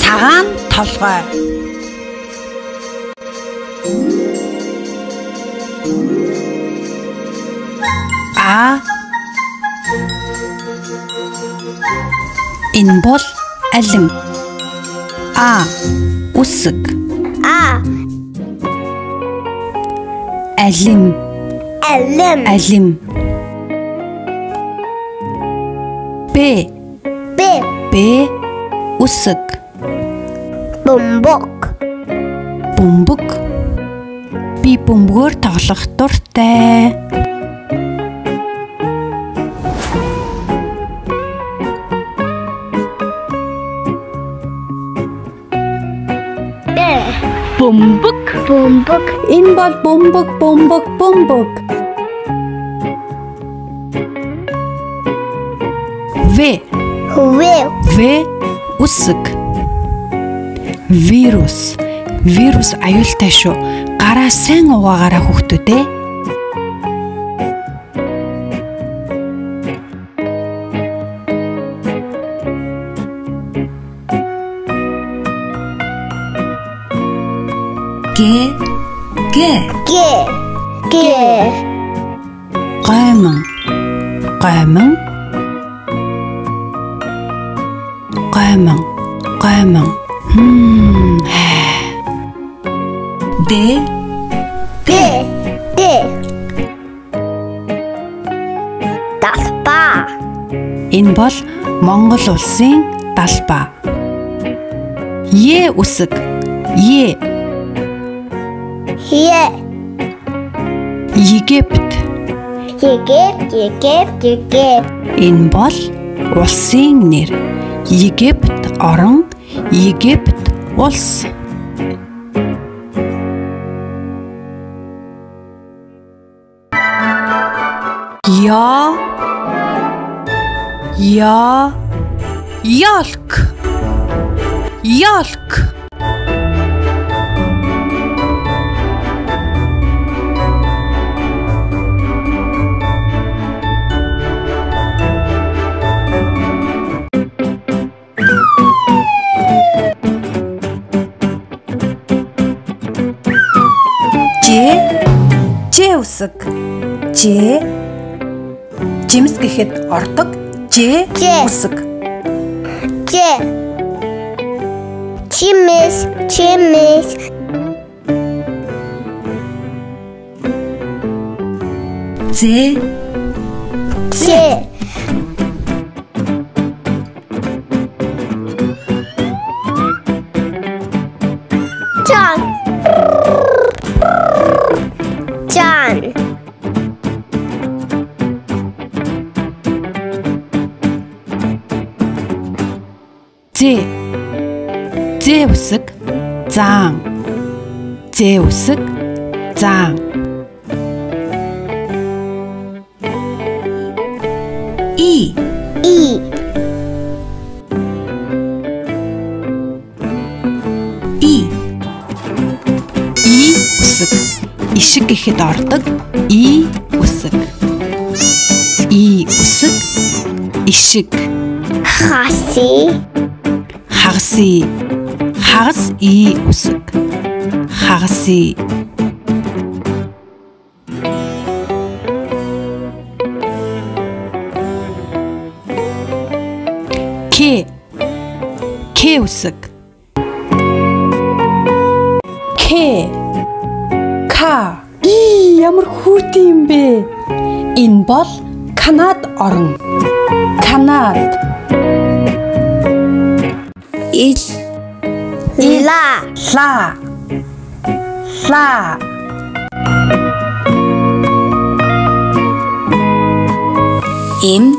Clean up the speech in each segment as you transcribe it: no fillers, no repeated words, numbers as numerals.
цагаан толгой. А. Энэ бол алим. А. Үсэг. А. Алим. Алим. Алим. Б. Б. Б. Үсэг. Бөмбөг. Бөмбөг. Би бөмбөгөөр тоглох дуртай. Бөмбөг. Бөмбөг. Энэ бол бөмбөг, бөмбөг, бөмбөг. В. В. В. Үсэг. Вирус. Вирус аюултай шүү. Гараа сайн угаагаараа хүүхдүүдээ. Г. Г. Г. Г. Гайман. Гайман. Гайман. Гайман. Д. Д. Д. Далбаа. Энэ бол Монгол улсын далбаа. Е үсэг. Е. Е. Египт. Египт. Египт. Египт. Энэ бол улсын нэр. Египт орон, Египт улс. Я. Ялк. Ялк. Ж үсэг. Ж. Жимс гэхэд ордог. Ж үсэг. Ж. Чимэс. Чимэс. З. З. Жан. Жан. З. З үсэг. Заан. З үсэг. Заан. И. И. И. И үсэг. Ишиг гэхэд ордог. И үсэг. И үсэг. Ишиг. Хаси. Хагаси. Хагас и үсэг. Хагаси. К. К үсэг. К. К. Ямар хүүтэй юм бэ? Энэ бол Канад орн. Канад. Ил. Ла. Ла. Ла. Им.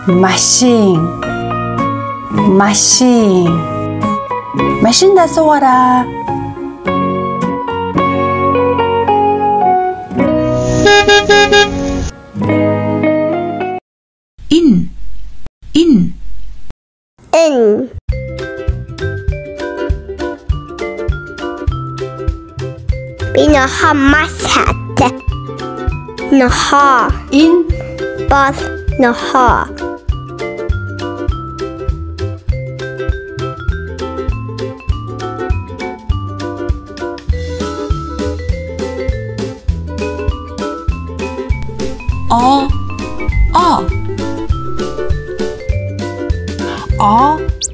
Машин. Машин. Машинда суугаараа. Ин. Бинахаа масхат. Нахаа. Ин. Бас нахаа.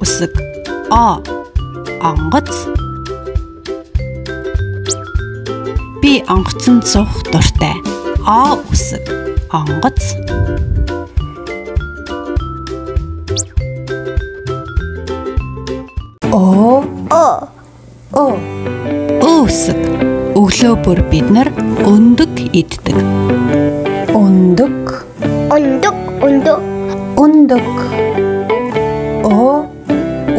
үсэг онгоц. Би онгоцонд суух дуртай. Үсэг онгоц. Үсэг өглөө бүр бид нар өндөг иддэг. Өндөг.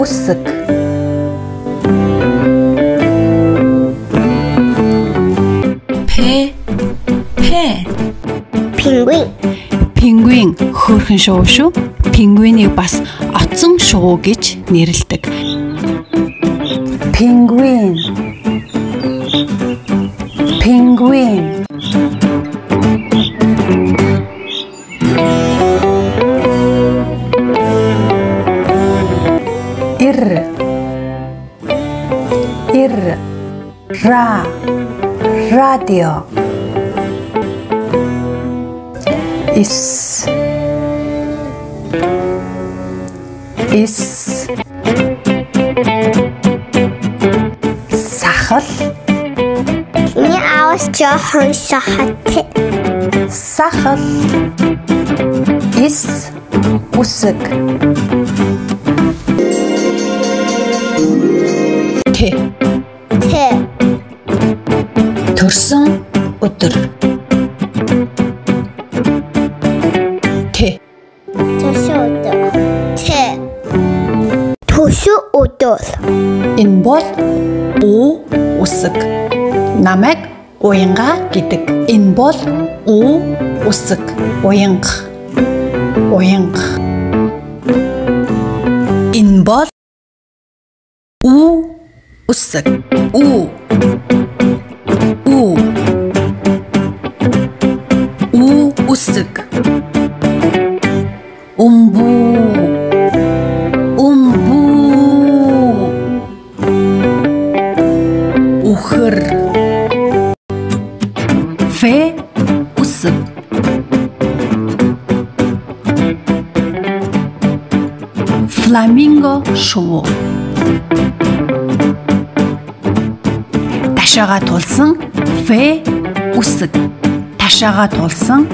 Үсэг. Пингвин хөөрхөн шувуу шүү. Пингвинийг бас оцсон шувуу гэж нэрлэдэг. Пингвин. Радио. Ис. Сахал. Миний аавс жоохон сахалтай. Сахал. Ис. Үсэг. Төрсөн өдөр. Төсөө өдөр. Энэ бол үсэг. Намайг уянга гэдэг. Энэ бол үсэг. Уянга. Энэ бол үсэг. үсэг. Үхэр. Үсэг. Фламинго шувуу. Ташаага тулсан үсэг. Ташаага тулсан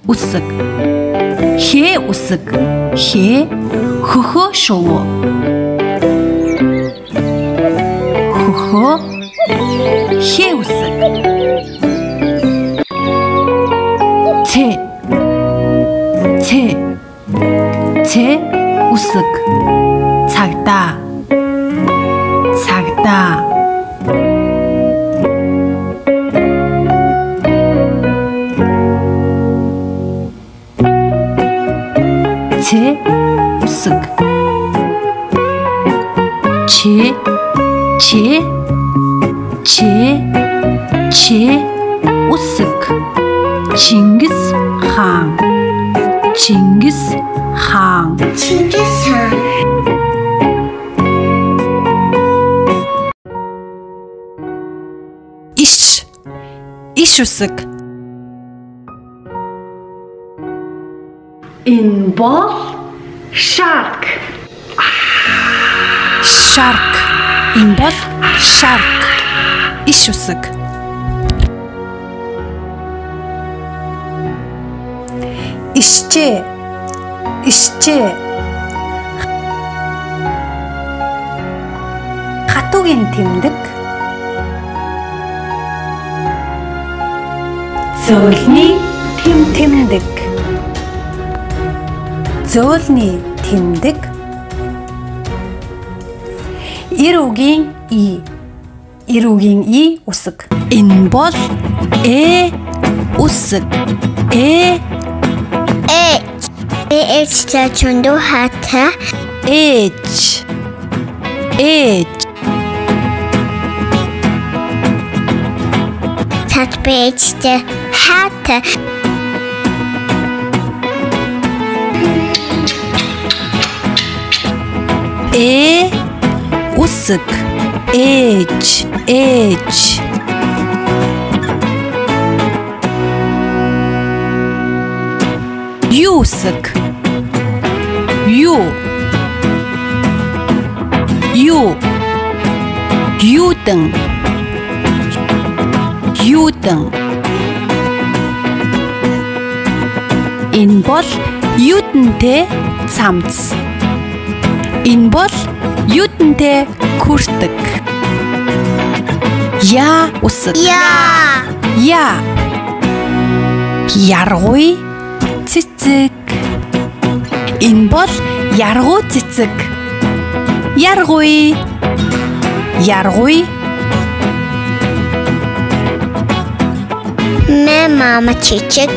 үсэг. Үсэг. Хөхөө шувуу. үсэг. үсэг. Цагдаа. үсэг. үсэг. Чингис хаан. Иш үсэг. Энэ бол shark. Энэ бол shark. Иш үсэг. Ишчээ. Хатуугийн тэмдэг. Зөөлний тэмдэг. Ирүүгийн үсэг. Энэ бол үсэг. Ээжтэй чөндөө хаатай. Ээж. Цат бээжтэй хаатай. үсэг. Ээж. Юу үсэг. Юу. Юу. Юудан. Юудан. Энэ бол юудэнтэй цамц. Энэ бол юудэнтэй хүртэг. Яа үсэг. Яа. Яа. Яргуй цэцэг. Энэ бол яргуй цэцэг. Яргуй. Яргуй. My mama чичиг